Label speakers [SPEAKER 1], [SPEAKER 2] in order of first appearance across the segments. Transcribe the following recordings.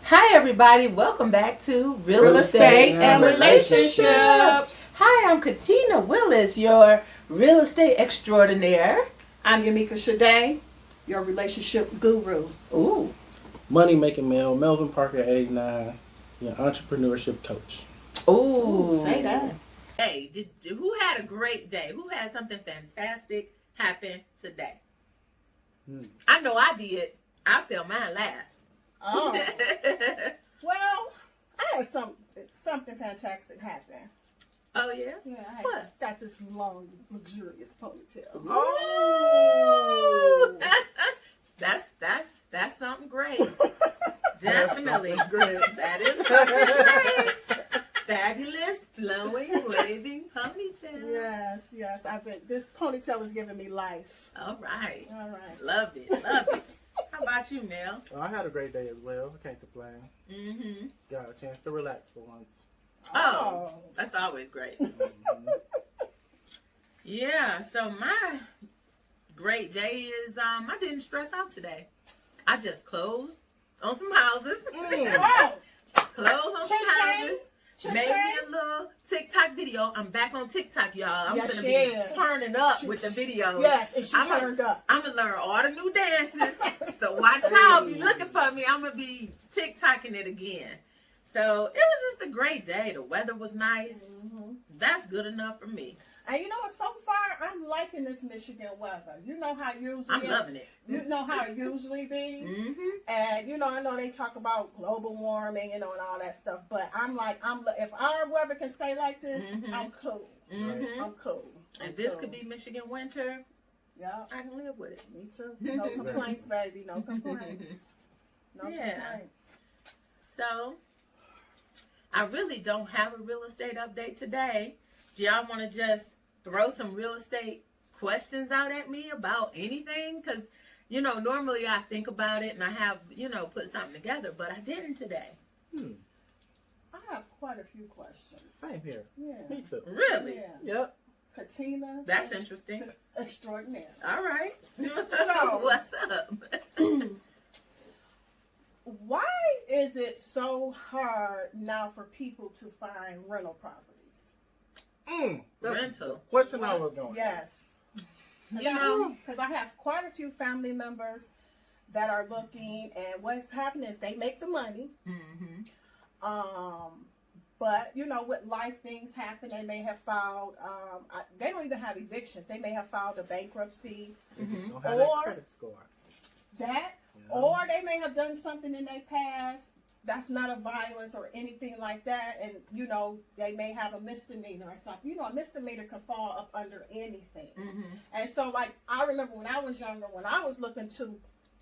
[SPEAKER 1] Hi, everybody. Welcome back to
[SPEAKER 2] Real Estate and Relationships.
[SPEAKER 1] Hi, I'm Katina Willis, your real estate extraordinaire.
[SPEAKER 2] I'm Yamika Shade, your relationship guru.
[SPEAKER 1] Ooh.
[SPEAKER 3] Money Making Male, Melvin Parker 89, your entrepreneurship coach.
[SPEAKER 1] Ooh.
[SPEAKER 2] Say that.
[SPEAKER 1] Hey, who had a great day? Who had something fantastic happen today? I know I did. I'll tell mine last.
[SPEAKER 2] Oh. Well, I had something fantastic happen.
[SPEAKER 1] Oh, yeah?
[SPEAKER 2] Yeah, I
[SPEAKER 1] What?
[SPEAKER 2] got this long, luxurious ponytail.
[SPEAKER 1] Oh. That's something great. Definitely.
[SPEAKER 3] Great.
[SPEAKER 1] That is something great. Fabulous, flowing, waving ponytail.
[SPEAKER 2] Yes. This ponytail is giving me life.
[SPEAKER 1] All right.
[SPEAKER 2] All right.
[SPEAKER 1] Love it. How about you, Mel?
[SPEAKER 3] Well, I had a great day as well. I can't complain.
[SPEAKER 1] Mm-hmm.
[SPEAKER 3] Got a chance to relax for once.
[SPEAKER 1] Oh, that's always great. Yeah, so my great day is I didn't stress out today. I just closed on some houses. Closed on some houses. Made me a little TikTok video. I'm back on TikTok, y'all. I'm gonna be turning up with the videos.
[SPEAKER 2] Yes, and she turned up.
[SPEAKER 1] I'm gonna learn all the new dances. So watch y'all be looking for me. I'm gonna be TikToking it again. So it was just a great day. The weather was nice. Mm-hmm. That's good enough for me.
[SPEAKER 2] And you know what? So far, I'm liking this Michigan weather. You know how usually
[SPEAKER 1] I'm loving it.
[SPEAKER 2] You know how it usually be.
[SPEAKER 1] Mm-hmm.
[SPEAKER 2] And you know, I know they talk about global warming and all that stuff. But if our weather can stay like this, I'm cool.
[SPEAKER 1] Mm-hmm.
[SPEAKER 2] I'm cool.
[SPEAKER 1] And this could be Michigan winter.
[SPEAKER 2] Yeah,
[SPEAKER 1] I can live with it.
[SPEAKER 2] me too. No complaints, baby. No complaints. No complaints.
[SPEAKER 1] So I really don't have a real estate update today. Do y'all want to just throw some real estate questions out at me about anything? Because, normally I think about it and I have, put something together, but I didn't today.
[SPEAKER 2] I have quite a few questions.
[SPEAKER 3] Same here.
[SPEAKER 2] Yeah.
[SPEAKER 3] Me too.
[SPEAKER 1] Really?
[SPEAKER 2] Yeah.
[SPEAKER 3] Yep.
[SPEAKER 2] Katina.
[SPEAKER 1] That's interesting.
[SPEAKER 2] Extraordinary.
[SPEAKER 1] All right.
[SPEAKER 2] So,
[SPEAKER 1] what's up?
[SPEAKER 2] Why is it so hard now for people to find rental properties?
[SPEAKER 3] That's
[SPEAKER 1] Rental.
[SPEAKER 3] the question I was going.
[SPEAKER 2] Yes. Because I have quite a few family members that are looking, and what's happening is they make the money.
[SPEAKER 1] Mm-hmm.
[SPEAKER 2] But with life things happen, they may have filed. They don't even have evictions. They may have filed a bankruptcy.
[SPEAKER 3] They just don't have that credit score.
[SPEAKER 2] Or they may have done something in their past that's not a violence or anything like that, and they may have a misdemeanor or something. A misdemeanor can fall up under anything. And so, like, I remember when I was younger, when I was looking to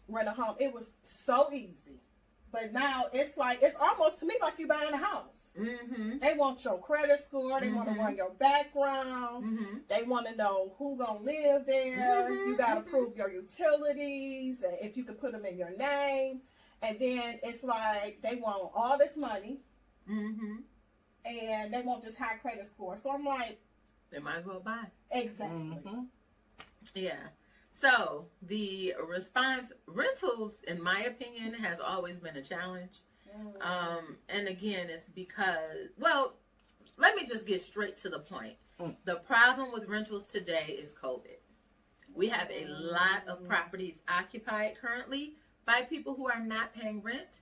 [SPEAKER 2] rent a home, it was so easy. But now it's almost to me like you buying a house. They want your credit score. They want to run your background. They want to know who gonna live there. You got to prove your utilities, and if you can put them in your name. And then it's like they want all this money, and they want this high credit score. So I'm like,
[SPEAKER 1] they might as well buy.
[SPEAKER 2] Exactly.
[SPEAKER 1] Yeah. So the response, rentals, in my opinion, has always been a challenge. And again, it's because, let me just get straight to the point. The problem with rentals today is COVID. We have a lot of properties occupied currently by people who are not paying rent,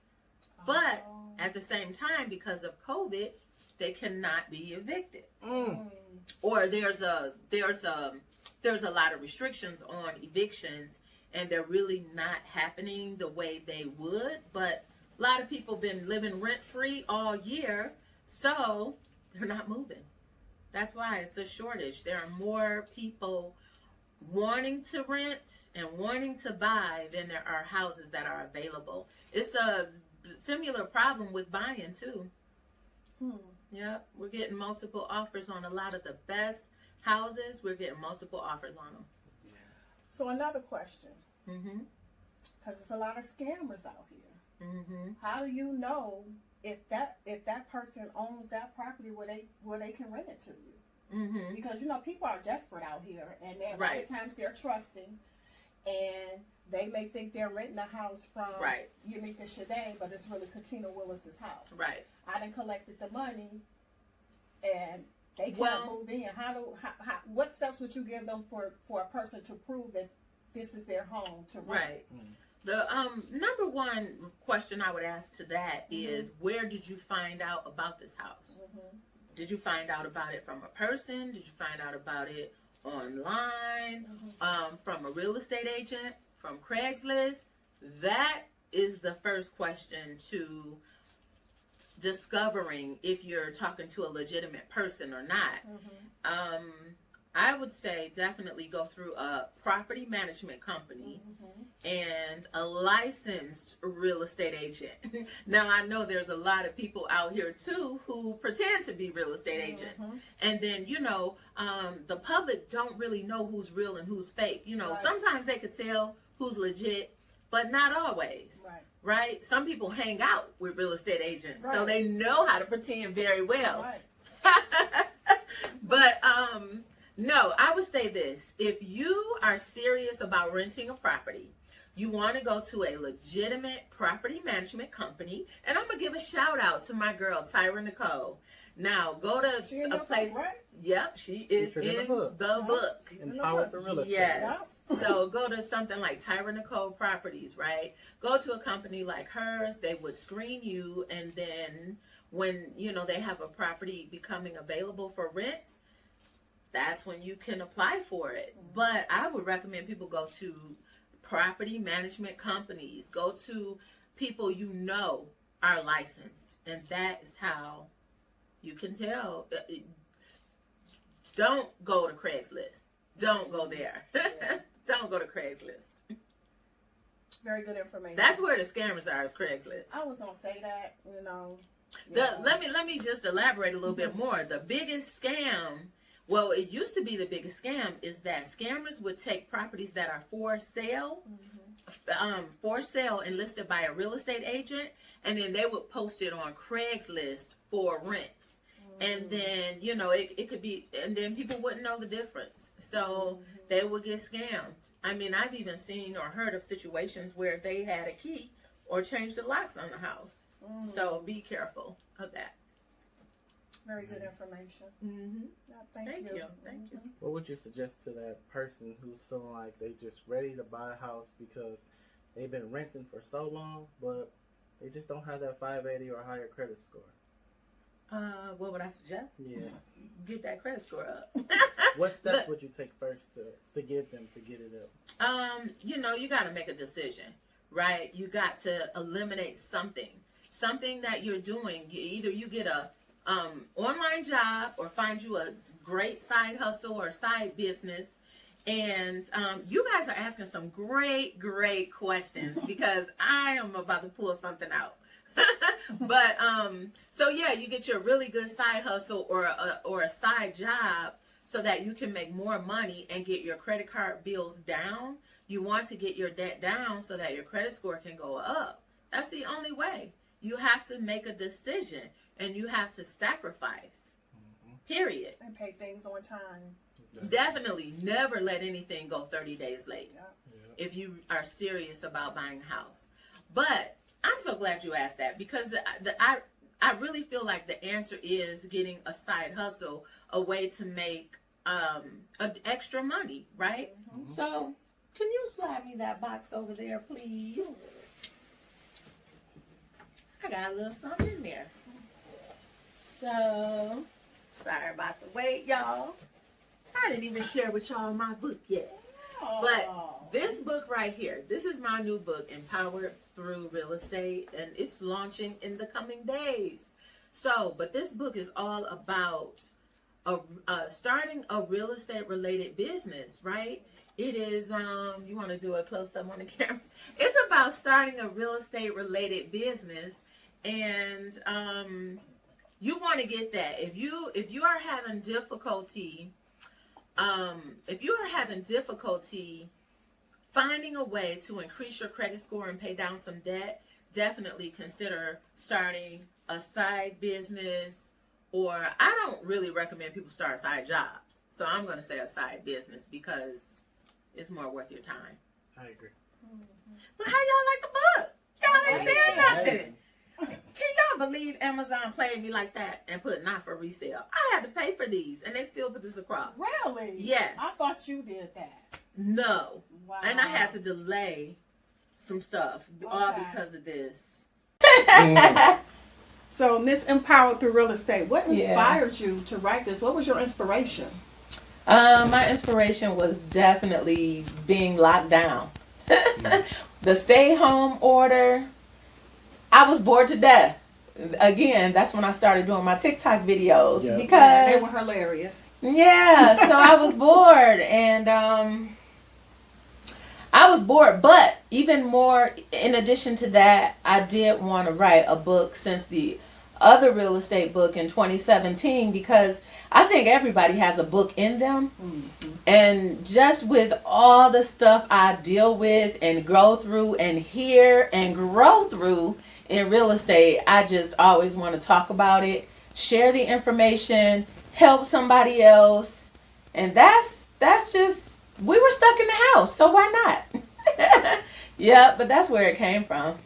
[SPEAKER 1] but at the same time, because of COVID, they cannot be evicted. Or there's a lot of restrictions on evictions, and they're really not happening the way they would. But a lot of people been living rent-free all year, so they're not moving. That's why it's a shortage. There are more people wanting to rent and wanting to buy than there are houses that are available. It's a similar problem with buying too. Yep, we're getting multiple offers on a lot of the best houses. We're getting multiple offers on them.
[SPEAKER 2] So another question, because there's a lot of scammers out here. How do you know if that person owns that property where they can rent it to you? Because people are desperate out here, and a lot of times they're trusting. and they may think they're renting a house from
[SPEAKER 1] Right.
[SPEAKER 2] Unica Shade, but it's really Katina Willis's house.
[SPEAKER 1] Right.
[SPEAKER 2] I done collected the money, and they can't
[SPEAKER 1] Well-
[SPEAKER 2] move in. What steps would you give them for a person to prove that this is their home to rent?
[SPEAKER 1] Right. The number one question I would ask to that is, where did you find out about this house? Did you find out about it from a person? Did you find out about it online? From a real estate agent? From Craigslist? That is the first question to discovering if you're talking to a legitimate person or not. I would say definitely go through a property management company and a licensed real estate agent. Now, I know there's a lot of people out here too who pretend to be real estate agents. And then, the public don't really know who's real and who's fake.
[SPEAKER 2] Right.
[SPEAKER 1] Sometimes they could tell who's legit, but not always. Right? Some people hang out with real estate agents, so they know how to pretend very well. But no, I would say this. If you are serious about renting a property, you want to go to a legitimate property management company. And I'm going to give a shout out to my girl, Tyra Nicole. Now, go to a place.
[SPEAKER 2] Right?
[SPEAKER 1] Yep, she is in the book.
[SPEAKER 3] Empowered for real estate.
[SPEAKER 1] Yes. So go to something like Tyra Nicole Properties, right? Go to a company like hers. They would screen you. And then when, they have a property becoming available for rent, that's when you can apply for it. But I would recommend people go to property management companies. Go to people are licensed. And that is how you can tell. Don't go to Craigslist. Don't go there. Don't go to Craigslist.
[SPEAKER 2] Very good information.
[SPEAKER 1] That's where the scammers are, is Craigslist.
[SPEAKER 2] I was gonna say that,
[SPEAKER 1] Let me just elaborate a little bit more. The biggest scam, well, it used to be the biggest scam, is that scammers would take properties that are for sale and listed by a real estate agent, and then they would post it on Craigslist for rent. And then, it could be, and then people wouldn't know the difference. So they would get scammed. I mean, I've even seen or heard of situations where they had a key or changed the locks on the house. So be careful of that.
[SPEAKER 2] Very good information. Thank you.
[SPEAKER 1] Thank you.
[SPEAKER 3] What would you suggest to that person who's feeling like they just ready to buy a house because they've been renting for so long, but they just don't have that 580 or higher credit score?
[SPEAKER 1] What would I suggest?
[SPEAKER 3] Yeah.
[SPEAKER 1] Get that credit score up.
[SPEAKER 3] What steps would you take first to get them to get it up?
[SPEAKER 1] You got to make a decision, right? You got to eliminate something that you're doing. Either you get a online job or find you a great side hustle or side business. And you guys are asking some great questions because I am about to pull something out. But so yeah, you get your really good side hustle or a side job so that you can make more money and get your credit card bills down. You want to get your debt down so that your credit score can go up. That's the only way. You have to make a decision and you have to sacrifice. Period.
[SPEAKER 2] And pay things on time.
[SPEAKER 1] Definitely never let anything go 30 days late
[SPEAKER 2] Yeah.
[SPEAKER 1] if you are serious about buying a house. But I'm so glad you asked that because I really feel like the answer is getting a side hustle, a way to make extra money, right? So can you slide me that box over there, please? I got a little something in there. So, sorry about the wait, y'all. I didn't even share with y'all my book yet. But this book right here, this is my new book, Empowered Through Real Estate, and it's launching in the coming days. So, but this book is all about starting a real estate related business, right? It is, you want to do a close up on the camera? It's about starting a real estate related business, and you want to get that. If you are having difficulty, finding a way to increase your credit score and pay down some debt, definitely consider starting a side business, or I don't really recommend people start side jobs. So I'm going to say a side business because it's more worth your time.
[SPEAKER 3] I agree.
[SPEAKER 1] But how y'all like the book? Y'all ain't saying nothing.
[SPEAKER 3] Amazing.
[SPEAKER 1] Can y'all believe Amazon played me like that and put not for resale? I had to pay for these, and they still put this across.
[SPEAKER 2] Really?
[SPEAKER 1] Yes.
[SPEAKER 2] I thought you did that.
[SPEAKER 1] No.
[SPEAKER 2] Wow.
[SPEAKER 1] And I had to delay some stuff all
[SPEAKER 2] Okay.
[SPEAKER 1] because of this.
[SPEAKER 2] So, Miss Empowered Through Real Estate, what
[SPEAKER 1] Yeah.
[SPEAKER 2] inspired you to write this? What was your inspiration?
[SPEAKER 1] My inspiration was definitely being locked down. The stay-home order. I was bored to death. Again, that's when I started doing my TikTok videos
[SPEAKER 3] Yeah.
[SPEAKER 1] because
[SPEAKER 2] They were hilarious.
[SPEAKER 1] yeah, so I was bored and I was bored, but even more in addition to that, I did want to write a book since the other real estate book in 2017 because I think everybody has a book in them.
[SPEAKER 2] Mm-hmm.
[SPEAKER 1] And just with all the stuff I deal with and go through and hear and grow through in real estate, I just always want to talk about it, share the information, help somebody else. And that's just, we were stuck in the house, so why not? Yeah, but that's where it came from.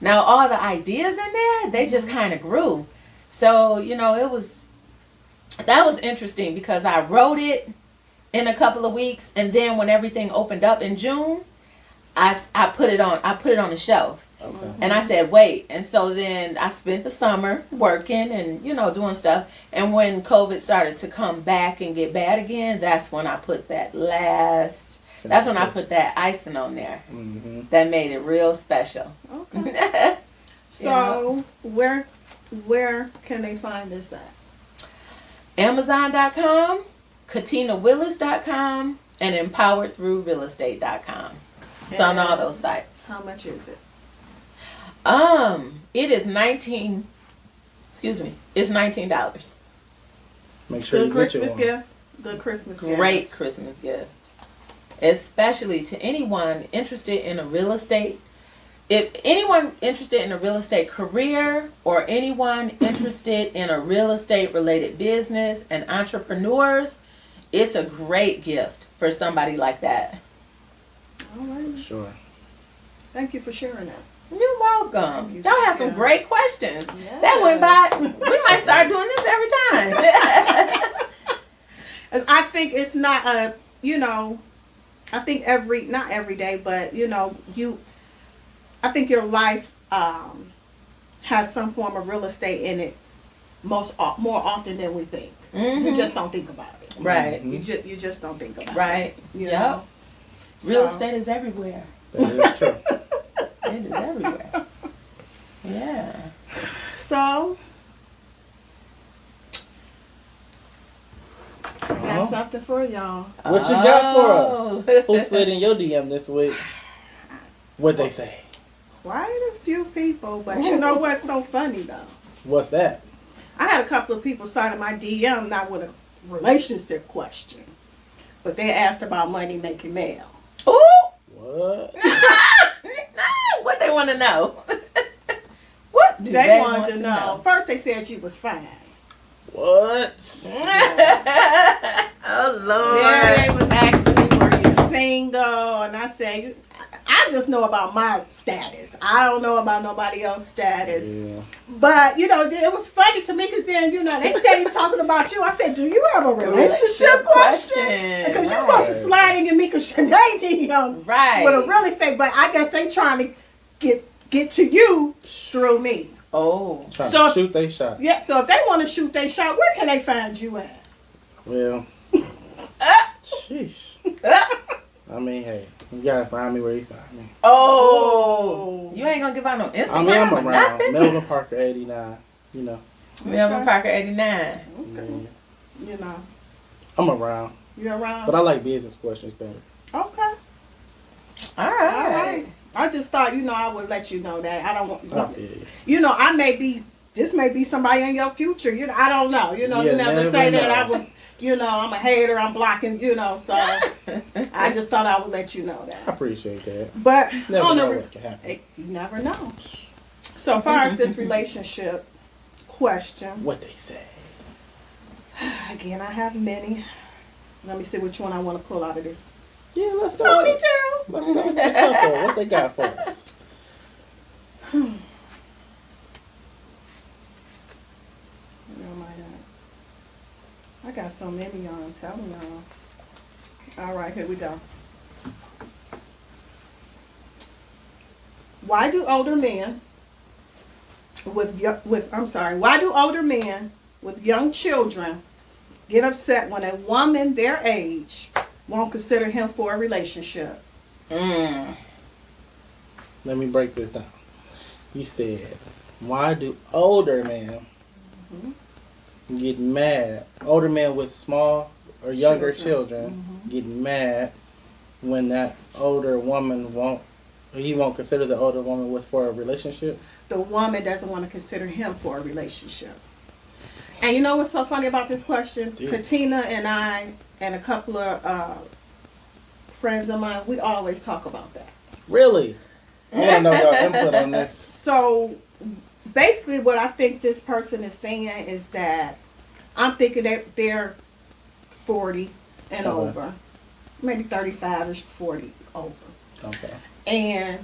[SPEAKER 1] Now, all the ideas in there, they just kind of grew. So, you know, that was interesting because I wrote it in a couple of weeks, and then when everything opened up in June, I put it on the shelf.
[SPEAKER 3] Okay.
[SPEAKER 1] And I said, wait. And so then I spent the summer working and, you know, doing stuff. And when COVID started to come back and get bad again, that's when I put that icing on there.
[SPEAKER 3] Mm-hmm.
[SPEAKER 1] That made it real special.
[SPEAKER 2] Okay. So, where can they find this at?
[SPEAKER 1] Amazon.com, KatinaWillis.com, and EmpoweredThroughRealEstate.com. It's on all those sites.
[SPEAKER 2] How much is it?
[SPEAKER 1] It is $19. It's $19.
[SPEAKER 3] Make sure
[SPEAKER 2] Good
[SPEAKER 3] you get
[SPEAKER 2] Christmas
[SPEAKER 3] your one.
[SPEAKER 2] gift. Good Christmas gift.
[SPEAKER 1] Great Christmas gift. Especially to anyone interested in a real estate. If anyone interested in a real estate career or anyone interested in a real estate related business and entrepreneurs, it's a great gift for somebody like that.
[SPEAKER 2] All right.
[SPEAKER 3] Sure.
[SPEAKER 2] Thank you for sharing that.
[SPEAKER 1] You're welcome.
[SPEAKER 2] Thank you.
[SPEAKER 1] Y'all have some
[SPEAKER 2] Yeah.
[SPEAKER 1] great questions.
[SPEAKER 2] Yes.
[SPEAKER 1] That went by. We might start doing this every time.
[SPEAKER 2] As I think it's not a, I think not every day, but I think your life has some form of real estate in it more often than we think.
[SPEAKER 1] Mhm.
[SPEAKER 2] You just don't think about it.
[SPEAKER 1] Right.
[SPEAKER 2] You just don't think about
[SPEAKER 1] Right.
[SPEAKER 2] it. You
[SPEAKER 1] Yep.
[SPEAKER 2] know?
[SPEAKER 1] Real
[SPEAKER 2] So-
[SPEAKER 1] estate is everywhere.
[SPEAKER 3] That is true.
[SPEAKER 1] It is everywhere. Yeah.
[SPEAKER 2] So, I got something for y'all.
[SPEAKER 3] What you got for us?
[SPEAKER 1] Oh.
[SPEAKER 3] Who slid in your DM this week? What'd they say?
[SPEAKER 2] Quite a few people, but you know what's so funny though?
[SPEAKER 3] What's that?
[SPEAKER 2] I had a couple of people sign in my DM not with a relationship question, but they asked about money making mail.
[SPEAKER 1] Ooh.
[SPEAKER 3] What?
[SPEAKER 1] What they want to know? What do
[SPEAKER 2] They
[SPEAKER 1] want
[SPEAKER 2] wanted to know. First, they said you was fine.
[SPEAKER 3] What?
[SPEAKER 1] Oh Lord.
[SPEAKER 2] Then they was asking me, were you single? And I said, I just know about my status. I don't know about nobody else's status.
[SPEAKER 3] Yeah.
[SPEAKER 2] But, it was funny to me because then, they started talking about you. I said, do you have a relationship question? Because you supposed to sliding in me because Shanae DM
[SPEAKER 1] Right.
[SPEAKER 2] with a real estate, but I guess they trying to get to you through me.
[SPEAKER 1] Oh.
[SPEAKER 3] Trying
[SPEAKER 2] So-
[SPEAKER 3] to shoot they shot.
[SPEAKER 2] Yeah, so if they want to shoot their shot, where can they find you at?
[SPEAKER 3] Well, sheesh. I mean, hey, you gotta find me where you find me.
[SPEAKER 1] Oh. You ain't gonna give out no Instagram.
[SPEAKER 3] I mean, I'm
[SPEAKER 1] or
[SPEAKER 3] around.
[SPEAKER 1] nothing?
[SPEAKER 3] Melvin Parker 89.
[SPEAKER 1] Melvin
[SPEAKER 2] Okay.
[SPEAKER 1] Parker 89.
[SPEAKER 3] Yeah.
[SPEAKER 2] You know,
[SPEAKER 3] I'm around.
[SPEAKER 2] you're around.
[SPEAKER 3] But I like business questions better.
[SPEAKER 2] Okay.
[SPEAKER 1] All
[SPEAKER 2] All
[SPEAKER 1] right.
[SPEAKER 2] right. I just thought, I would let you know that. I don't want,
[SPEAKER 3] I feel you.
[SPEAKER 2] this may be somebody in your future. I don't know. You
[SPEAKER 3] Yeah,
[SPEAKER 2] never
[SPEAKER 3] never
[SPEAKER 2] say that
[SPEAKER 3] know.
[SPEAKER 2] I would, I'm a hater, I'm blocking, so I just thought I would let you know
[SPEAKER 3] I
[SPEAKER 2] that.
[SPEAKER 3] appreciate that.
[SPEAKER 2] But
[SPEAKER 3] Never
[SPEAKER 2] on
[SPEAKER 3] know
[SPEAKER 2] the,
[SPEAKER 3] what can happen.
[SPEAKER 2] you never know. So as far as this relationship question,
[SPEAKER 3] What they say.
[SPEAKER 2] again, I have many. Let me see which one I want to pull out of this
[SPEAKER 3] Yeah, let's go.
[SPEAKER 2] Ponytail.
[SPEAKER 3] Let's go to the couple. What they got for us?
[SPEAKER 2] I got so many, y'all. I'm telling y'all. All right, here we go. Why do older men why do older men with young children get upset when a woman their age won't consider him for a relationship?
[SPEAKER 3] Let me break this down. You said, why do older men get mad? Older men with small or younger children get mad when that older woman he won't consider the older woman for a relationship?
[SPEAKER 2] The woman doesn't want to consider him for a relationship. And you know what's so funny about this question?
[SPEAKER 3] Yeah.
[SPEAKER 2] Katina and I and a couple of friends of mine, we always talk about that.
[SPEAKER 3] Really? I want to know your input on this.
[SPEAKER 2] So basically what I think this person is saying is that I'm thinking that they're 40 and over. Maybe 35 or 40 over.
[SPEAKER 3] Okay.
[SPEAKER 2] And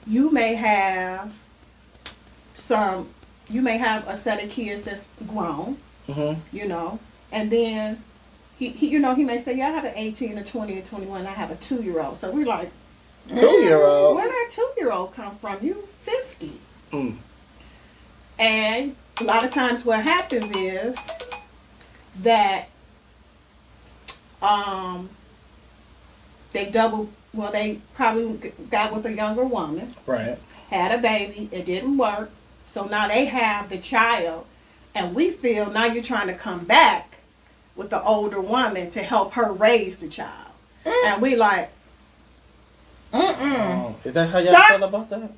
[SPEAKER 2] you may have a set of kids that's grown, you know, and then he may say, yeah, I have an 18, a 20, a 21, I have a 2-year-old. So we're like,
[SPEAKER 3] 2-year-old?
[SPEAKER 2] Where did that 2-year-old come from? You 50.
[SPEAKER 3] Mm.
[SPEAKER 2] And a lot of times what happens is that they probably got with a younger woman.
[SPEAKER 3] Right.
[SPEAKER 2] Had a baby. It didn't work. So now they have the child. And we feel now you're trying to come back with the older woman to help her raise the child. And we like,
[SPEAKER 3] Oh, is that how y'all feel about that?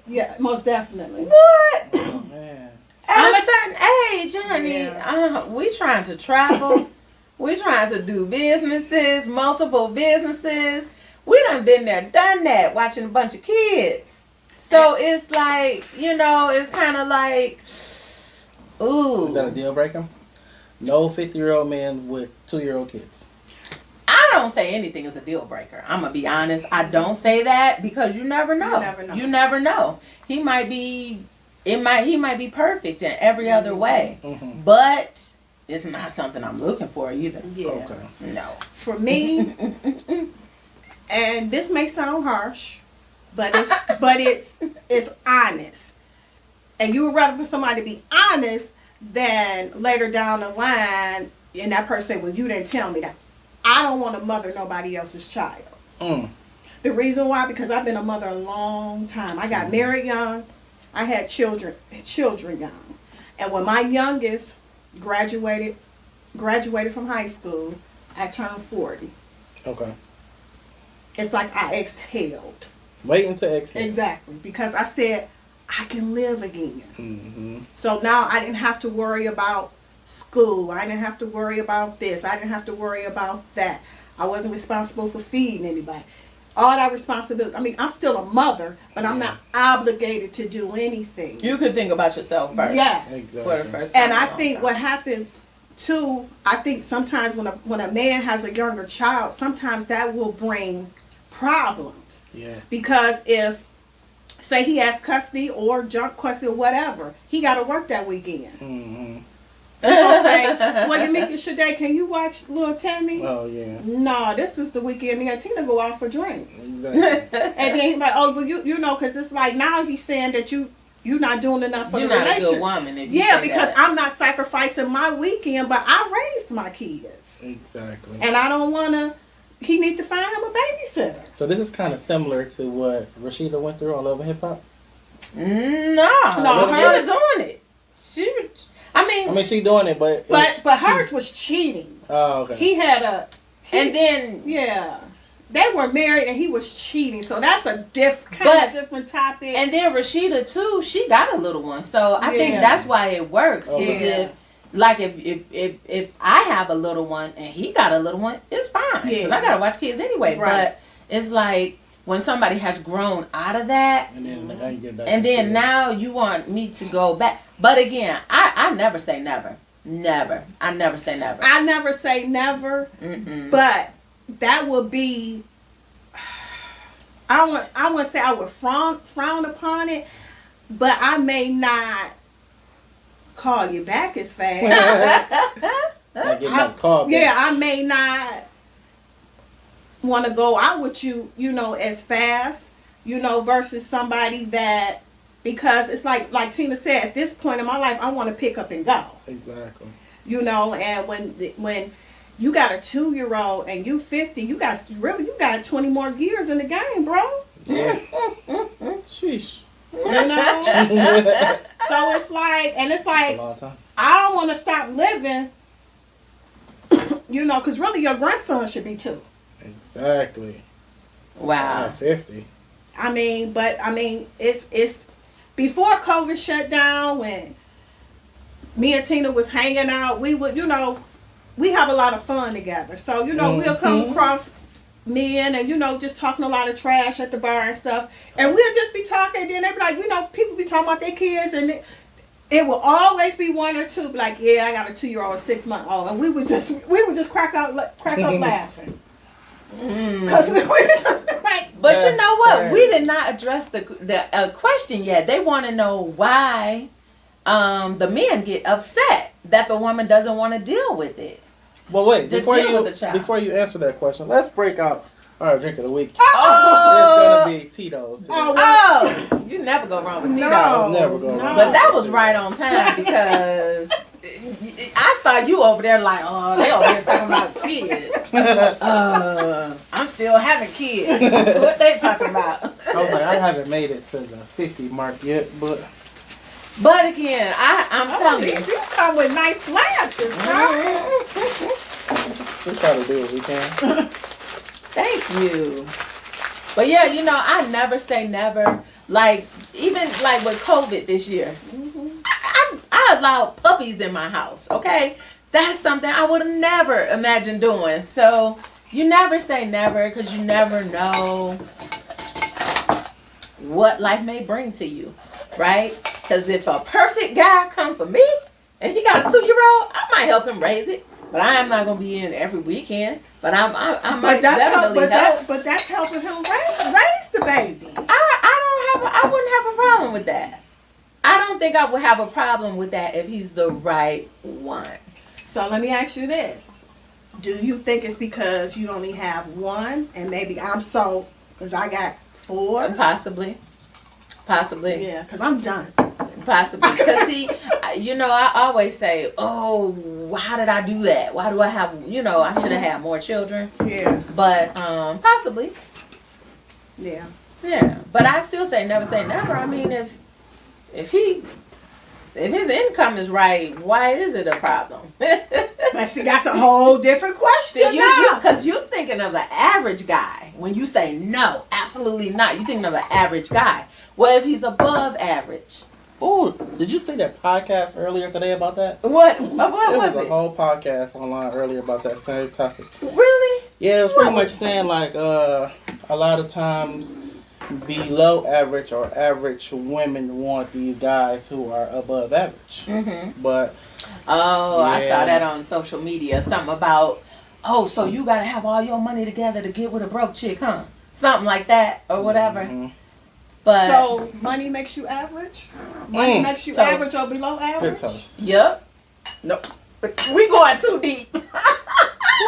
[SPEAKER 2] Yeah, most definitely.
[SPEAKER 1] What?
[SPEAKER 3] Oh, man.
[SPEAKER 1] At a certain age, honey, we trying to travel. We trying to do businesses, multiple businesses. We done been there, done that, watching a bunch of kids. So it's like, you know, it's kind of like, ooh.
[SPEAKER 3] Is that a deal breaker? No 50-year-old men with 2-year-old kids.
[SPEAKER 1] I don't say anything is a deal breaker. I'm going to be honest. I don't say that because you never know. You never know. He might be perfect in every other way. Mm-hmm. But it's not something I'm looking for either.
[SPEAKER 2] Yeah.
[SPEAKER 3] Okay.
[SPEAKER 1] No.
[SPEAKER 2] For me, and this may sound harsh, but it's honest. And you would rather for somebody to be honest than later down the line and that person say, well, you didn't tell me that. I don't want to mother nobody else's child. Mm. The reason why, because I've been a mother a long time. I got married young. I had children young. And when my youngest graduated from high school, I turned 40.
[SPEAKER 3] Okay.
[SPEAKER 2] It's like I exhaled.
[SPEAKER 3] Waiting to exhale.
[SPEAKER 2] Exactly. Because I said, I can live again. Mm-hmm. So now I didn't have to worry about school. I didn't have to worry about this. I didn't have to worry about that. I wasn't responsible for feeding anybody. All that responsibility. I mean, I'm still a mother, but I'm not obligated to do anything.
[SPEAKER 1] You could think about yourself first.
[SPEAKER 2] Yes.
[SPEAKER 3] Exactly.
[SPEAKER 1] For the first time.
[SPEAKER 2] And I think what happens too, I think sometimes when a man has a younger child, sometimes that will bring problems. Yeah. Because if, say he has custody or junk custody or whatever, he got to work that weekend. Mm-hmm. They're going to say, well, Yamika Shade, can you watch Little Tammy?
[SPEAKER 3] Oh, yeah.
[SPEAKER 2] No, this is the weekend me and Tina go out for drinks.
[SPEAKER 3] Exactly.
[SPEAKER 2] And then he's like, oh, well, you know, because it's like now he's saying that you're not doing enough for the relationship.
[SPEAKER 1] You're not a good woman if you
[SPEAKER 2] say
[SPEAKER 1] because
[SPEAKER 2] that. I'm not sacrificing my weekend, but I raised my kids.
[SPEAKER 3] Exactly.
[SPEAKER 2] And I don't want to, he need to find him a babysitter.
[SPEAKER 3] So this is kind of similar to what Rashida went through on Love and Hip Hop?
[SPEAKER 1] No, she was on it. I mean,
[SPEAKER 3] she doing it, but
[SPEAKER 2] hers was cheating.
[SPEAKER 3] Oh, okay.
[SPEAKER 2] He had
[SPEAKER 1] and then
[SPEAKER 2] they were married and he was cheating. So that's a different topic.
[SPEAKER 1] And then Rashida too, she got a little one, so I think that's why it works.
[SPEAKER 3] Oh,
[SPEAKER 1] is if I have a little one and he got a little one, it's fine because I gotta watch kids anyway. Right. But it's like when somebody has grown out of that, and then now you want me to go back. But again, I never say never. Never. I never say never.
[SPEAKER 2] I never say never. Mm-mm. But that would be, I wouldn't say I would frown upon it, but I may not call you back as fast.
[SPEAKER 3] Not getting that call back.
[SPEAKER 2] Yeah, I may not want to go out with you, as fast, versus somebody that, because it's like Tina said, at this point in my life, I want to pick up and go.
[SPEAKER 3] Exactly.
[SPEAKER 2] And when you got a 2-year-old and you 50, you got 20 more years in the game, bro.
[SPEAKER 3] Yeah. Sheesh.
[SPEAKER 2] So it's like,
[SPEAKER 3] That's a long time.
[SPEAKER 2] I don't want to stop living, because really your grandson should be 2.
[SPEAKER 3] Exactly.
[SPEAKER 1] Wow.
[SPEAKER 3] 50.
[SPEAKER 2] It's before COVID shut down, when me and Tina was hanging out, we would, we have a lot of fun together. So, we'll come across men and, just talking a lot of trash at the bar and stuff. And we'll just be talking, and then they be like, people be talking about their kids, and it will always be one or two, be like, yeah, I got a 2-year-old, 6-month-old. And we would just crack up laughing. Because we were like,
[SPEAKER 1] but
[SPEAKER 3] That's
[SPEAKER 1] you know what?
[SPEAKER 3] crazy.
[SPEAKER 1] We did not address the question yet. They want to know why the men get upset that the woman doesn't want to deal with it.
[SPEAKER 3] Well, wait.
[SPEAKER 1] To
[SPEAKER 3] Before
[SPEAKER 1] deal with the child.
[SPEAKER 3] you answer that question, let's break out our drink of the week.
[SPEAKER 1] Oh,
[SPEAKER 3] It's gonna be Tito's today.
[SPEAKER 1] oh, you never go wrong with Tito's.
[SPEAKER 2] No.
[SPEAKER 3] Never go wrong.
[SPEAKER 1] But that was right on time because I saw you over there like, oh, they over here talking about kids. I'm still having kids. What they talking about?
[SPEAKER 3] I was like, I haven't made it to the 50 mark yet, but
[SPEAKER 1] But again, I'm telling you.
[SPEAKER 2] You come with nice glasses, huh?
[SPEAKER 3] we try to do what we can.
[SPEAKER 1] Thank you. But yeah, I never say never. Like, even like with COVID this year, I allowed puppies in my house, okay? That's something I would have never imagined doing. So you never say never, because you never know what life may bring to you, right? Because if a perfect guy come for me and he got a 2-year-old, I might help him raise it. But I am not gonna be in every weekend. But I might definitely help.
[SPEAKER 2] But that's helping him raise the baby.
[SPEAKER 1] I wouldn't have a problem with that. I don't think I would have a problem with that if he's the right one.
[SPEAKER 2] So let me ask you this. Do you think it's because you only have one and maybe because I got 4?
[SPEAKER 1] Possibly.
[SPEAKER 2] Yeah, because I'm done.
[SPEAKER 1] Possibly. Because see, I always say, oh, how did I do that? Why do I have, I should have had more children.
[SPEAKER 2] Yeah.
[SPEAKER 1] But possibly.
[SPEAKER 2] Yeah.
[SPEAKER 1] Yeah. But I still say never say never. I mean, if his income is right, why is it a problem?
[SPEAKER 2] But see, that's a whole different question.
[SPEAKER 1] Because you're thinking of an average guy. When you say no, absolutely not, you're thinking of an average guy. Well, if he's above average.
[SPEAKER 3] Oh, did you see that podcast earlier today about that?
[SPEAKER 1] What
[SPEAKER 3] There
[SPEAKER 1] was
[SPEAKER 3] was
[SPEAKER 1] it?
[SPEAKER 3] a whole podcast online earlier about that same topic.
[SPEAKER 1] Really?
[SPEAKER 3] Yeah, it was pretty much saying like a lot of times below average or average women want these guys who are above average.
[SPEAKER 1] Mm-hmm.
[SPEAKER 3] But
[SPEAKER 1] Oh, I saw
[SPEAKER 3] Yeah.
[SPEAKER 1] that on social media. Something about, so you got to have all your money together to get with a broke chick, huh? Something like that or whatever.
[SPEAKER 3] mhm.
[SPEAKER 1] But,
[SPEAKER 2] So money makes you average? Money makes you
[SPEAKER 1] Toast.
[SPEAKER 2] average or below
[SPEAKER 3] Good
[SPEAKER 2] average?
[SPEAKER 3] toast.
[SPEAKER 1] yep. No. We going too deep.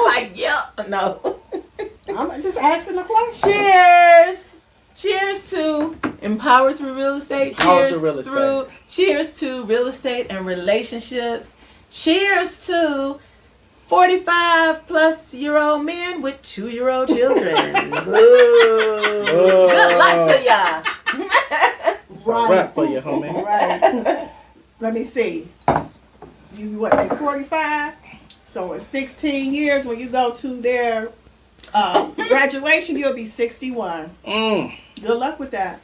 [SPEAKER 1] Like, yep. No.
[SPEAKER 2] I'm just asking a question.
[SPEAKER 1] Cheers. Cheers to Empower Through Real Estate.
[SPEAKER 3] Empower
[SPEAKER 1] Cheers
[SPEAKER 3] Through Real Estate.
[SPEAKER 1] Cheers to real estate and relationships. Cheers to 45-plus-year-old men with 2-year-old children. Ooh. Good luck to y'all.
[SPEAKER 3] It's a wrap for you, homie.
[SPEAKER 2] Right. Let me see. You they 45? So in 16 years, when you go to their graduation, you'll be 61. Good luck with that.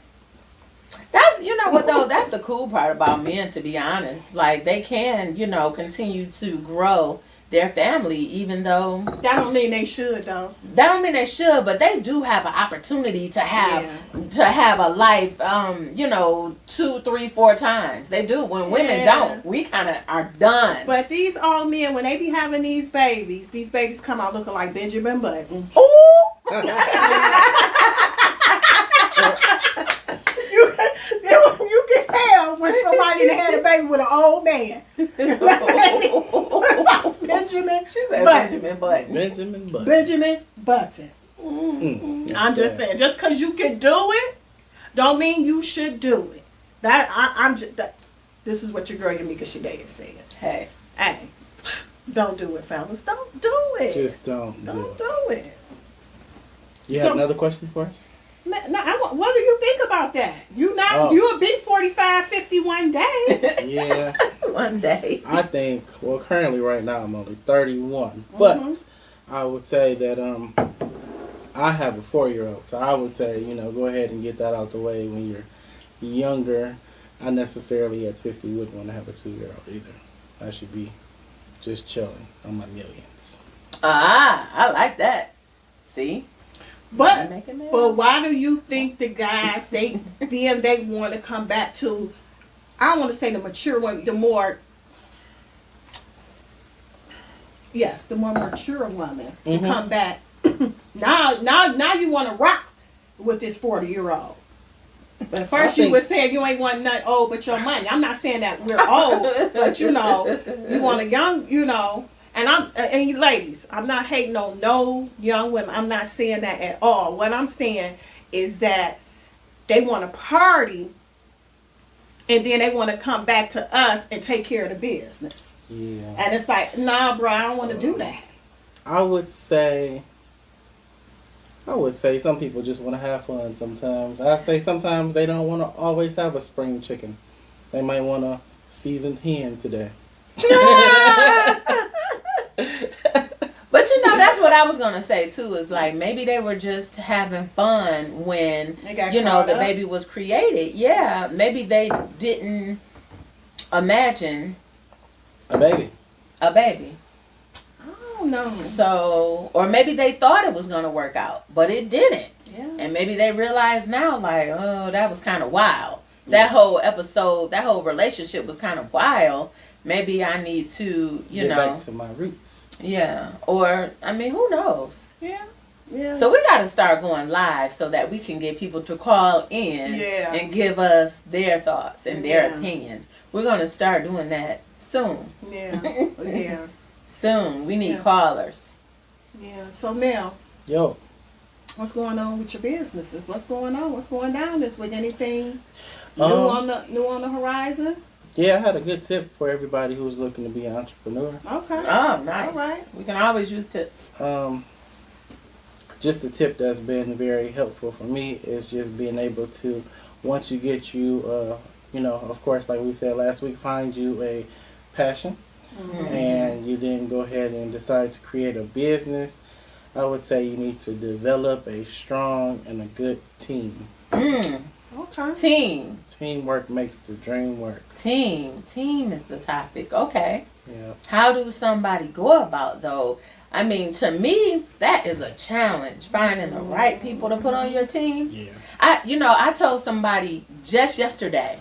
[SPEAKER 1] That's, you know what though, that's the cool part about men, to be honest. Like, they can, continue to grow their family, even though
[SPEAKER 2] That don't mean they should though.
[SPEAKER 1] that don't mean they should, but they do have an opportunity to have a life, 2, 3, 4 times. They do. When women don't, we kind of are done.
[SPEAKER 2] But these old men, when they be having these babies come out looking like Benjamin Button.
[SPEAKER 1] Ooh.
[SPEAKER 2] You can tell when somebody had a baby with an old man. Benjamin Button. Benjamin Button. I'm just saying, just because you can do it, don't mean you should do it. This is what your girl Yamika Shadea said.
[SPEAKER 1] Hey,
[SPEAKER 2] don't do it, fellas. Don't do it.
[SPEAKER 3] Just don't
[SPEAKER 2] do it.
[SPEAKER 3] You have another question for us?
[SPEAKER 2] No, what do you think about that? You a big 45, 51 day.
[SPEAKER 3] Yeah.
[SPEAKER 1] One day.
[SPEAKER 3] I think, currently right now I'm only 31. But I would say that I have a 4-year-old. So I would say, go ahead and get that out the way when you're younger. I necessarily at 50 wouldn't want to have a 2-year-old either. I should be just chilling on my millions.
[SPEAKER 1] I like that. See?
[SPEAKER 2] But why do you think the guys they want to come back to? I don't want to say the mature one, the more mature woman to come back. Now you want to rock with this 40-year-old. But first you were saying you ain't want nothing old but your money. I'm not saying that we're old, but you want a young, And you ladies, I'm not hating on no young women. I'm not saying that at all. What I'm saying is that they want to party and then they want to come back to us and take care of the business.
[SPEAKER 3] Yeah.
[SPEAKER 2] And it's like, nah, bro, I don't want to do that.
[SPEAKER 3] I would say some people just want to have fun sometimes. I say sometimes they don't want to always have a spring chicken. They might want a seasoned hen today.
[SPEAKER 1] But that's what I was gonna say too. Is like maybe they were just having fun when the baby was created. Yeah, maybe they didn't imagine
[SPEAKER 3] a baby.
[SPEAKER 1] I
[SPEAKER 2] don't know.
[SPEAKER 1] So, or maybe they thought it was gonna work out, but it didn't.
[SPEAKER 2] Yeah.
[SPEAKER 1] And maybe they realize now, like, oh, that was kind of wild. That whole episode, that whole relationship was kind of wild. Maybe I need to,
[SPEAKER 3] get back to my roots.
[SPEAKER 1] Yeah. Or, who knows?
[SPEAKER 2] Yeah. Yeah.
[SPEAKER 1] So we got to start going live so that we can get people to call in and give us their thoughts and their opinions. We're going to start doing that soon.
[SPEAKER 2] Yeah. Yeah.
[SPEAKER 1] Soon. We need callers.
[SPEAKER 2] Yeah. So, Mel.
[SPEAKER 3] Yo.
[SPEAKER 2] What's going on with your businesses? What's going on? What's going down this week? Anything new on the horizon?
[SPEAKER 3] Yeah, I had a good tip for everybody who's looking to be an entrepreneur.
[SPEAKER 2] Okay.
[SPEAKER 1] Oh, nice.
[SPEAKER 2] All right.
[SPEAKER 1] We can always use tips.
[SPEAKER 3] Just a tip that's been very helpful for me is just being able to, once you get of course, like we said last week, find you a passion, and you then go ahead and decide to create a business. I would say you need to develop a strong and a good team.
[SPEAKER 2] Okay.
[SPEAKER 3] Teamwork makes the dream work.
[SPEAKER 1] Team is the topic. Okay.
[SPEAKER 3] Yeah.
[SPEAKER 1] How do somebody go about though? To me, that is a challenge. Finding the right people to put on your team.
[SPEAKER 3] Yeah.
[SPEAKER 1] I told somebody just yesterday,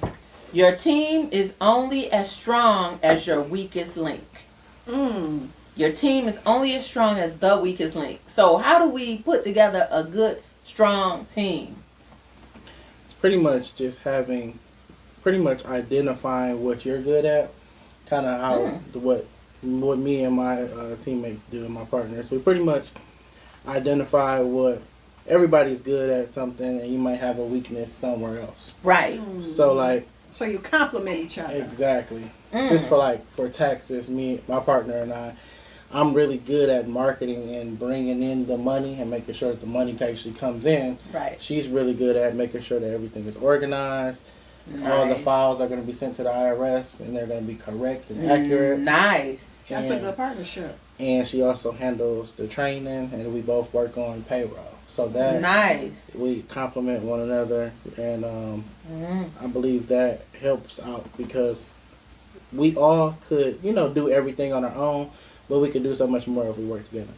[SPEAKER 1] your team is only as strong as your weakest link. Your team is only as strong as the weakest link. So how do we put together a good, strong team?
[SPEAKER 3] Pretty much just identifying what you're good at, kind of how what me and my teammates do and my partners. We pretty much identify what everybody's good at something, and you might have a weakness somewhere else.
[SPEAKER 1] Right.
[SPEAKER 3] So
[SPEAKER 2] you complement each other.
[SPEAKER 3] Exactly. Just for taxes, my partner and I'm really good at marketing and bringing in the money and making sure that the money actually comes in.
[SPEAKER 1] Right.
[SPEAKER 3] She's really good at making sure that everything is organized. Nice. All the files are going to be sent to the IRS and they're going to be correct and accurate.
[SPEAKER 1] Nice.
[SPEAKER 2] That's a good partnership.
[SPEAKER 3] And she also handles the training, and we both work on payroll. So that we complement one another, and I believe that helps out because we all could, do everything on our own, but we could do so much more if we work together.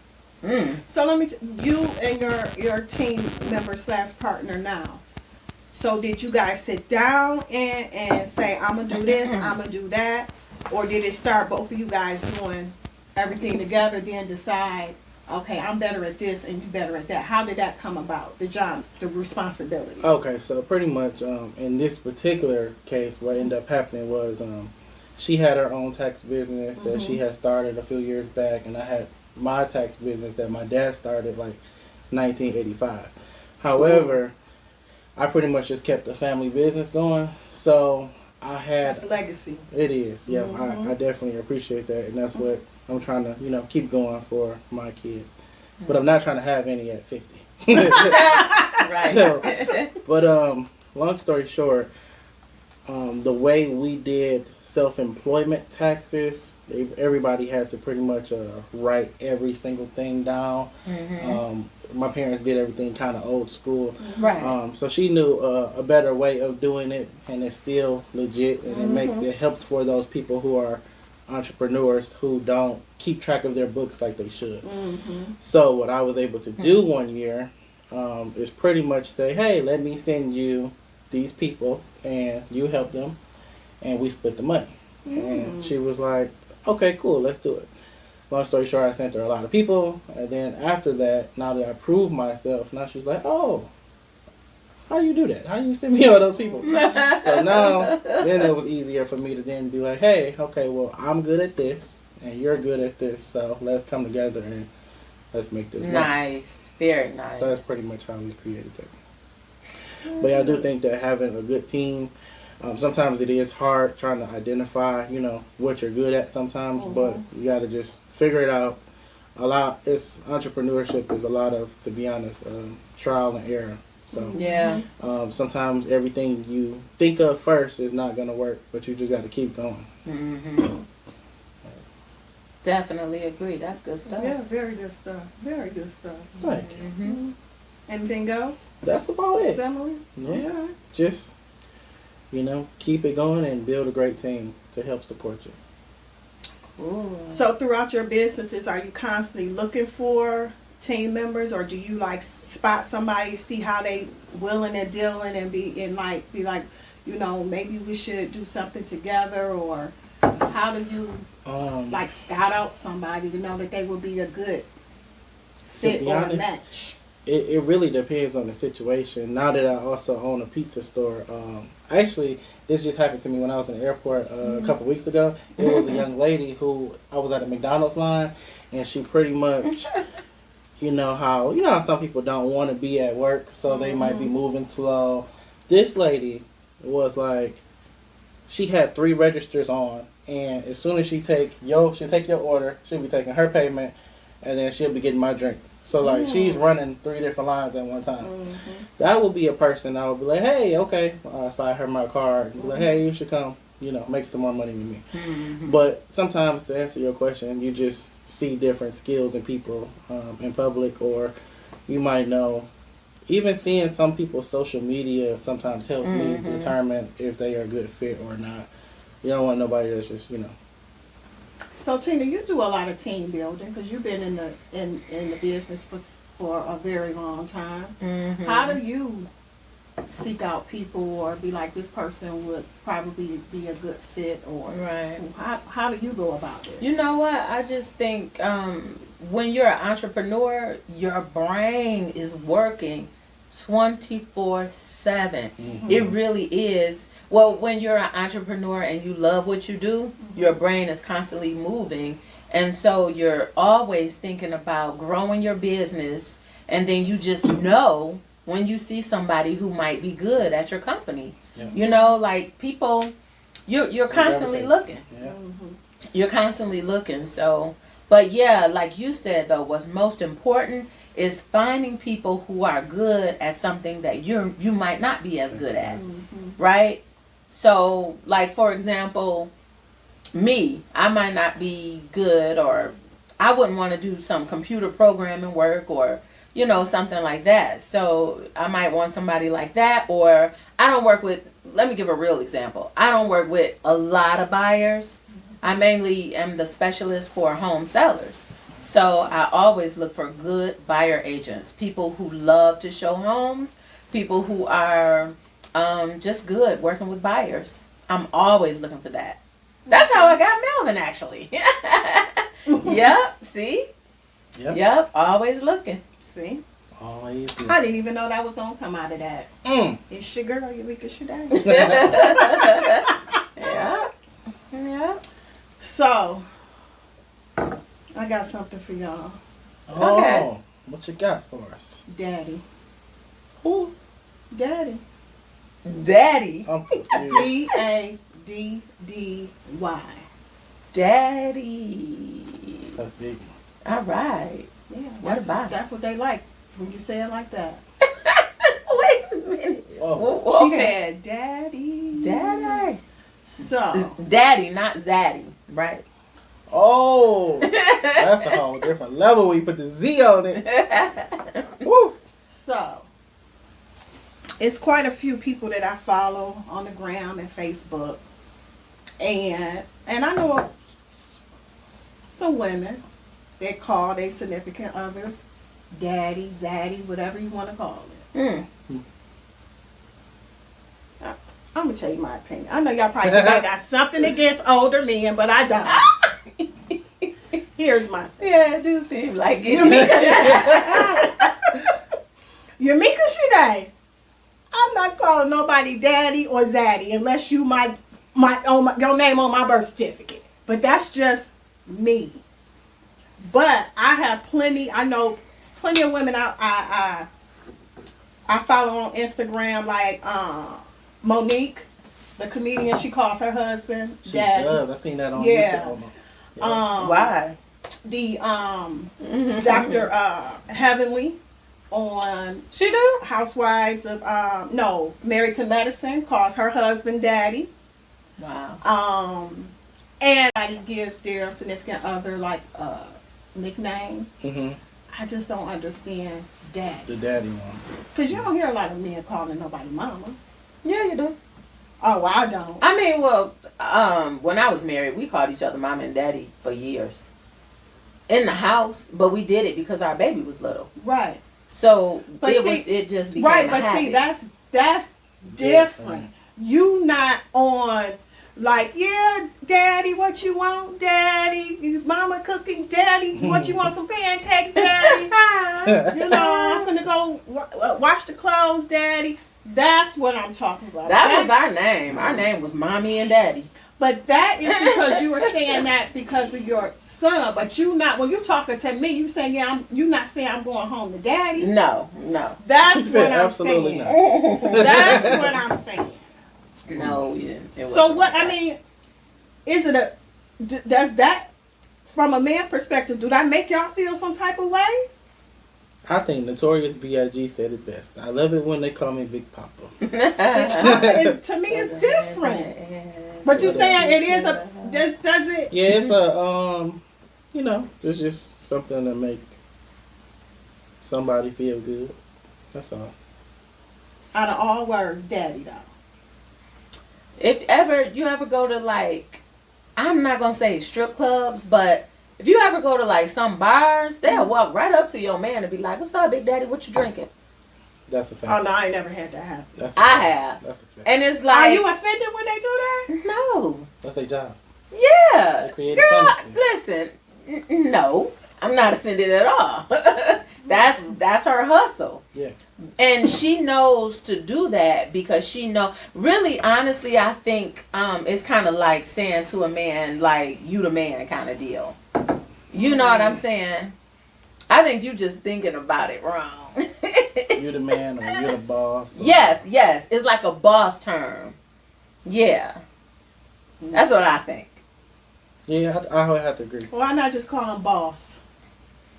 [SPEAKER 2] So let me, you and your team member / partner now. So did you guys sit down and say, I'm gonna do this, I'm gonna do that, or did it start both of you guys doing everything together, then decide, okay, I'm better at this and you better at that? How did that come about? The responsibilities.
[SPEAKER 3] Okay, so pretty much in this particular case, what ended up happening was she had her own tax business that she had started a few years back, and I had my tax business that my dad started like 1985. However, I pretty much just kept the family business going. So I had...
[SPEAKER 2] That's legacy.
[SPEAKER 3] It is, yeah. I definitely appreciate that, and that's what I'm trying to, keep going for my kids. But I'm not trying to have any at 50.
[SPEAKER 1] Right.
[SPEAKER 3] So, but long story short, the way we did self-employment taxes, everybody had to pretty much write every single thing down. My parents did everything kind of old school.
[SPEAKER 1] Right.
[SPEAKER 3] So she knew a better way of doing it, and it's still legit, and it helps for those people who are entrepreneurs who don't keep track of their books like they should. So what I was able to do one year is pretty much say, hey, let me send you these people and you help them, and we split the money. And she was like, okay, cool, let's do it. Long story short, I sent her a lot of people, and then after that, now that I proved myself, now she's like, oh, how you do that? How you send me all those people? So now, then it was easier for me to then be like, hey, okay, well, I'm good at this, and you're good at this, so let's come together and let's make this work.
[SPEAKER 1] Nice. Very nice.
[SPEAKER 3] So that's pretty much how we created that. But yeah, I do think that having a good team, sometimes it is hard trying to identify, what you're good at sometimes, but you got to just figure it out. Entrepreneurship is a lot of, to be honest, trial and error. So
[SPEAKER 1] yeah,
[SPEAKER 3] sometimes everything you think of first is not going to work, but you just got to keep going.
[SPEAKER 1] Definitely agree. That's good stuff.
[SPEAKER 2] Yeah, very good stuff. Very good stuff.
[SPEAKER 3] Thank you.
[SPEAKER 2] Anything else?
[SPEAKER 3] That's about it.
[SPEAKER 2] Similar?
[SPEAKER 3] Yeah.
[SPEAKER 2] Okay.
[SPEAKER 3] Just, keep it going and build a great team to help support you.
[SPEAKER 1] Ooh.
[SPEAKER 2] So throughout your businesses, are you constantly looking for team members, or do you spot somebody, see how they willing and dealing, and be like, maybe we should do something together, or how do you scout out somebody to know that they will be a good fit or a match?
[SPEAKER 3] It really depends on the situation. Now that I also own a pizza store, actually, this just happened to me when I was in the airport a couple weeks ago. It was a young lady who, I was at a McDonald's line, and she pretty much, how some people don't want to be at work, so they might be moving slow. This lady was like, she had 3 registers on, and as soon as she'll take your order, she'll be taking her payment, and then she'll be getting my drink. So, she's running 3 different lines at one time. That would be a person I would be like, hey, okay. Slide her my card and be like, hey, you should come, make some more money with me. But sometimes, to answer your question, you just see different skills in people in public, or you might know, even seeing some people's social media sometimes helps me determine if they are a good fit or not. You don't want nobody that's just,
[SPEAKER 2] So Tina, you do a lot of team building because you've been in the business for a very long time. How do you seek out people, or be like, this person would probably be a good fit, or how do you go about it?
[SPEAKER 1] You know what? I just think when you're an entrepreneur, your brain is working 24/7. It really is. Well, when you're an entrepreneur and you love what you do, your brain is constantly moving. And so you're always thinking about growing your business. And then you just know when you see somebody who might be good at your company. Yeah. People, you're constantly looking.
[SPEAKER 3] Yeah.
[SPEAKER 1] You're constantly looking. So, but yeah, like you said, though, what's most important is finding people who are good at something that you might not be as good at. Right? So, for example, me, I might not be good, or I wouldn't want to do some computer programming work, or, something like that. So, I might want somebody like that, or I don't work with, let me give a real example. I don't work with a lot of buyers. I mainly am the specialist for home sellers. So I always look for good buyer agents, people who love to show homes, people who are just good working with buyers. I'm always looking for that. That's how I got Melvin, actually. Yep, see? Yep, always looking.
[SPEAKER 2] See?
[SPEAKER 3] Always.
[SPEAKER 2] I didn't even know that was going to come out of that. It's your girl, Eureka Shade.
[SPEAKER 1] Yeah.
[SPEAKER 2] So, I got something for y'all.
[SPEAKER 3] Oh,
[SPEAKER 1] Okay.
[SPEAKER 3] what you got for us?
[SPEAKER 2] Daddy.
[SPEAKER 3] Who?
[SPEAKER 2] Daddy.
[SPEAKER 1] Daddy.
[SPEAKER 3] I'm confused.
[SPEAKER 2] Daddy.
[SPEAKER 1] Daddy.
[SPEAKER 3] That's deep.
[SPEAKER 1] All right.
[SPEAKER 2] Yeah,
[SPEAKER 1] What about?
[SPEAKER 2] that's what they like when you say it like that.
[SPEAKER 1] Wait a minute.
[SPEAKER 3] Whoa.
[SPEAKER 2] She
[SPEAKER 1] Okay.
[SPEAKER 2] said, Daddy.
[SPEAKER 1] Daddy.
[SPEAKER 2] So,
[SPEAKER 1] Daddy, not Zaddy, right?
[SPEAKER 3] Oh, that's a whole different level when you put the Z on it. Woo.
[SPEAKER 2] so it's quite a few people that I follow on the gram and Facebook, and I know some women that call their significant others daddy, zaddy, whatever you want to call it. I'm gonna tell you my opinion. I know y'all probably think I got something against older men, but I don't. Here's my thing.
[SPEAKER 1] Yeah, it do seem like it.
[SPEAKER 2] Yamika Shade, I'm not calling nobody daddy or zaddy unless you your name on my birth certificate. But that's just me. But I have I know plenty of women I follow on Instagram, like Monique, the comedian. She calls her husband
[SPEAKER 3] She
[SPEAKER 2] daddy.
[SPEAKER 3] does. I seen that on
[SPEAKER 2] Yeah.
[SPEAKER 3] YouTube. Yeah.
[SPEAKER 1] Why?
[SPEAKER 2] The Dr. Heavenly on
[SPEAKER 1] She do?
[SPEAKER 2] Housewives of Married to Medicine calls her husband daddy.
[SPEAKER 1] Wow.
[SPEAKER 2] And everybody gives their significant other like nickname.
[SPEAKER 3] Mm-hmm.
[SPEAKER 2] I just don't understand daddy.
[SPEAKER 3] The daddy one.
[SPEAKER 2] Because you don't hear a lot of men calling nobody mama.
[SPEAKER 1] Yeah, you do.
[SPEAKER 2] Oh, well, I don't.
[SPEAKER 1] I mean, well, when I was married, we called each other mom and daddy for years. In the house, but we did it because our baby was little.
[SPEAKER 2] Right.
[SPEAKER 1] So
[SPEAKER 2] But
[SPEAKER 1] it just became
[SPEAKER 2] right,
[SPEAKER 1] a
[SPEAKER 2] but
[SPEAKER 1] habit.
[SPEAKER 2] see, that's different. You not on like, yeah, daddy, what you want, daddy? Mama cooking, daddy, what you want, some pancakes, daddy? You know, I'm gonna go wash the clothes, daddy. That's what I'm talking about.
[SPEAKER 1] That was our name. Our name was Mommy and Daddy.
[SPEAKER 2] But that is because you were saying that because of your son. But you not, when you're talking to me, you saying, yeah, you not saying I'm going home to daddy.
[SPEAKER 1] No.
[SPEAKER 2] That's
[SPEAKER 3] She
[SPEAKER 2] what
[SPEAKER 3] said
[SPEAKER 2] I'm
[SPEAKER 3] absolutely
[SPEAKER 2] saying.
[SPEAKER 3] not.
[SPEAKER 2] That's what I'm saying.
[SPEAKER 1] No, we didn't. It
[SPEAKER 2] So
[SPEAKER 1] wasn't
[SPEAKER 2] what,
[SPEAKER 1] like
[SPEAKER 2] I
[SPEAKER 1] that.
[SPEAKER 2] mean, is it does that, from a man perspective, do that make y'all feel some type of way?
[SPEAKER 3] I think Notorious B.I.G. said it best. I love it when they call me Big Papa.
[SPEAKER 2] To me, it's different. But you're saying it is does it?
[SPEAKER 3] Yeah, it's a it's just something to make somebody feel good. That's all.
[SPEAKER 2] Out of all words, daddy though.
[SPEAKER 1] If you ever go to, like, I'm not gonna say strip clubs, but if you ever go to like some bars, they'll walk right up to your man and be like, "What's up, Big Daddy? What you drinking?"
[SPEAKER 3] That's a fact.
[SPEAKER 2] Oh no, I ain't never had that happen.
[SPEAKER 3] That's a
[SPEAKER 1] I
[SPEAKER 3] fact.
[SPEAKER 1] have.
[SPEAKER 3] That's a fact.
[SPEAKER 1] And it's
[SPEAKER 2] Are
[SPEAKER 1] like,
[SPEAKER 2] you offended when they do that?
[SPEAKER 1] no,
[SPEAKER 3] That's their job.
[SPEAKER 1] yeah,
[SPEAKER 3] They create
[SPEAKER 1] girl,
[SPEAKER 3] a fantasy.
[SPEAKER 1] listen, no, I'm not offended at all. That's her hustle.
[SPEAKER 3] Yeah.
[SPEAKER 1] And she knows to do that because she know. Really, honestly, I think it's kind of like saying to a man, like, you the man kind of deal. You know what I'm saying? I think you just thinking about it wrong.
[SPEAKER 3] You the man or you the boss. Or...
[SPEAKER 1] Yes. It's like a boss term. Yeah. That's what I think.
[SPEAKER 3] Yeah, I would have to agree.
[SPEAKER 2] Why not just call him boss?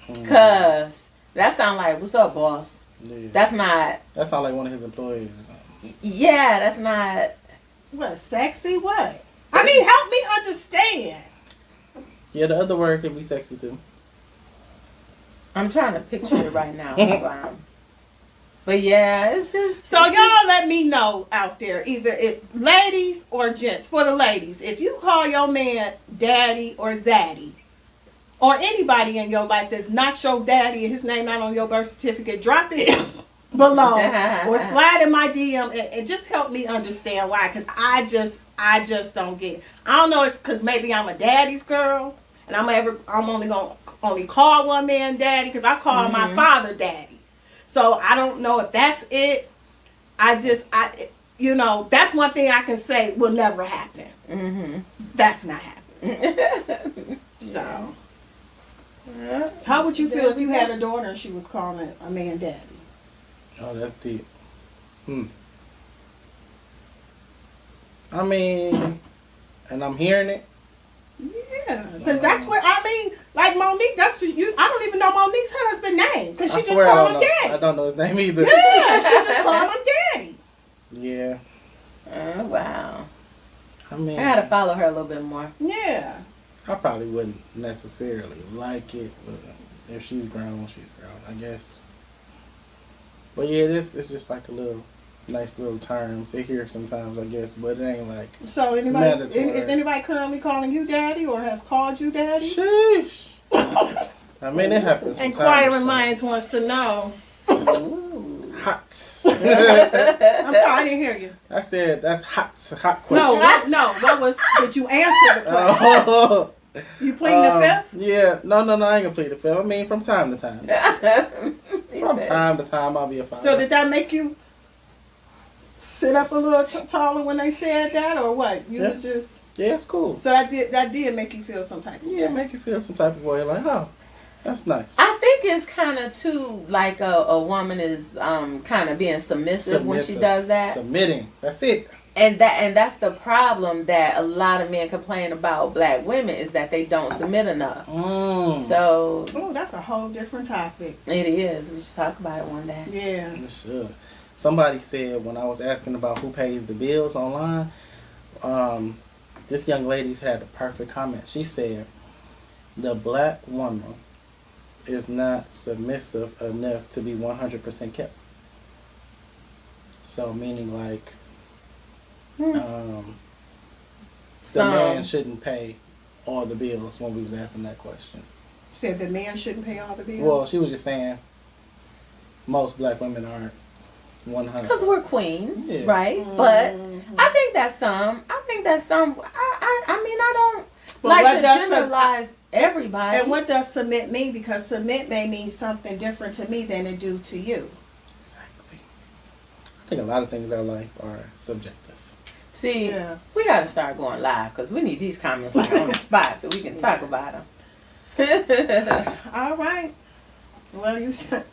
[SPEAKER 1] Because that sound like, what's up, boss?
[SPEAKER 3] Yeah.
[SPEAKER 1] That's not.
[SPEAKER 3] That sounds like one of his employees or something.
[SPEAKER 1] Yeah, that's not.
[SPEAKER 2] What, sexy? What? I mean, help me understand.
[SPEAKER 3] Yeah, the other word could be sexy too.
[SPEAKER 1] I'm trying to picture it right now. So but yeah, it's just.
[SPEAKER 2] So y'all let me know out there, either ladies or gents. For the ladies, if you call your man daddy or zaddy, or anybody in your life that's not your daddy and his name not on your birth certificate, drop it below or slide in my DM and just help me understand why. Because I just don't get it. I don't know. It's because maybe I'm a daddy's girl, and I'm only gonna call one man daddy because I call my father daddy. So I don't know if that's it. That's one thing I can say will never happen. Mm-hmm. That's not happening. So, how would you feel if you had a daughter and she was calling a man daddy?
[SPEAKER 3] Oh, that's deep. I mean, and I'm hearing it.
[SPEAKER 2] Yeah, because that's what I mean. Like Monique, that's what you. I don't even know Monique's husband's name because she just called him daddy.
[SPEAKER 3] I don't know his name either.
[SPEAKER 2] Yeah, she just called him daddy.
[SPEAKER 3] Yeah.
[SPEAKER 1] Oh, wow.
[SPEAKER 3] I mean,
[SPEAKER 1] I gotta follow her a little bit more.
[SPEAKER 2] Yeah.
[SPEAKER 3] I probably wouldn't necessarily like it, but if she's grown, she's grown, I guess. But yeah, this is just like a little nice little term to hear sometimes, I guess, but it ain't like
[SPEAKER 2] So is anybody currently calling you daddy or has called you daddy?
[SPEAKER 3] Sheesh. I mean, it happens.
[SPEAKER 2] Inquiring minds wants to know.
[SPEAKER 3] Hot.
[SPEAKER 2] I'm sorry, I didn't hear you.
[SPEAKER 3] I said that's hot question.
[SPEAKER 2] No. Did you answer the question? You pleading the fifth?
[SPEAKER 3] Yeah. No, I ain't gonna plead the fifth. I mean, from time to time. From time to time, I'll be a father.
[SPEAKER 2] So did that make you sit up a little taller when they said that, or what? Was just.
[SPEAKER 3] Yeah, it's cool.
[SPEAKER 2] So that did make you feel some type of way.
[SPEAKER 3] Yeah, make you feel some type of way. Like, oh, that's nice.
[SPEAKER 1] I think it's kind of too like a woman is kind of being submissive when she does that.
[SPEAKER 3] Submitting. That's it.
[SPEAKER 1] And that's the problem that a lot of men complain about black women is that they don't submit enough. So.
[SPEAKER 2] Oh, that's a whole different topic.
[SPEAKER 1] It is. We should talk about it one day.
[SPEAKER 2] Yeah.
[SPEAKER 3] We should. Somebody said when I was asking about who pays the bills online, this young lady had a perfect comment. She said, the black woman is not submissive enough to be 100% kept. So meaning like, the man shouldn't pay all the bills when we was asking that question.
[SPEAKER 2] She said the man shouldn't pay all the bills?
[SPEAKER 3] Well, she was just saying most black women aren't 100.
[SPEAKER 1] Because we're queens, right? But I think that's some. I mean, I don't like to generalize everybody.
[SPEAKER 2] And what does submit mean? Because submit may mean something different to me than it do to you.
[SPEAKER 3] Exactly. I think a lot of things in our life are subjective.
[SPEAKER 1] See, we got to start going live because we need these comments like on the spot so we can talk about them.
[SPEAKER 2] All right. Well, you said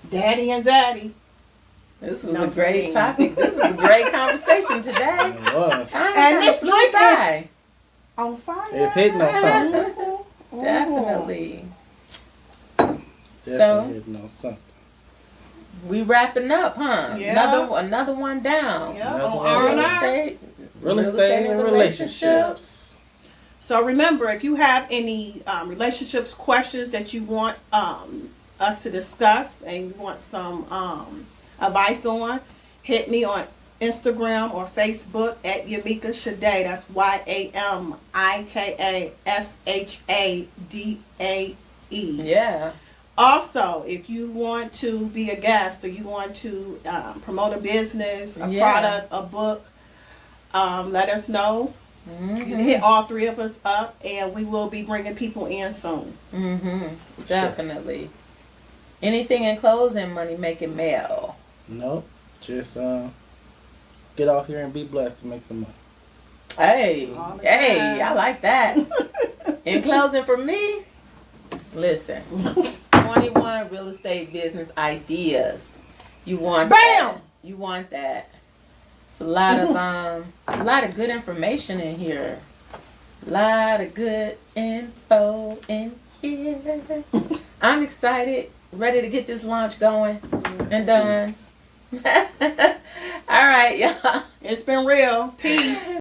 [SPEAKER 2] daddy and zaddy.
[SPEAKER 1] This was a great topic. This is a great conversation today.
[SPEAKER 3] It was.
[SPEAKER 2] And this drink is on fire.
[SPEAKER 3] It's hitting on something.
[SPEAKER 1] Definitely.
[SPEAKER 3] Hitting on something.
[SPEAKER 1] We wrapping up, huh?
[SPEAKER 2] Yeah.
[SPEAKER 1] Another one down.
[SPEAKER 2] Yeah.
[SPEAKER 3] Real estate and relationships.
[SPEAKER 2] So remember, if you have any relationships questions that you want us to discuss and you want some advice on, hit me on Instagram or Facebook at Yamika Shadae. That's YAMIKASHADAE.
[SPEAKER 1] Yeah.
[SPEAKER 2] Also, if you want to be a guest or you want to promote a business, a product, a book, let us know. You can hit all three of us up, and we will be bringing people in soon.
[SPEAKER 1] Definitely. Sure. Anything in closing, money making mail?
[SPEAKER 3] Nope. Just get out here and be blessed to make some money.
[SPEAKER 1] Hey, I like that. In closing for me, listen. 21 real estate business ideas. You want
[SPEAKER 2] Bam!
[SPEAKER 1] That. You want that. It's a lot of good information in here. A lot of good info in here. I'm excited, ready to get this launch going and done. All right, y'all.
[SPEAKER 2] It's been real. Peace.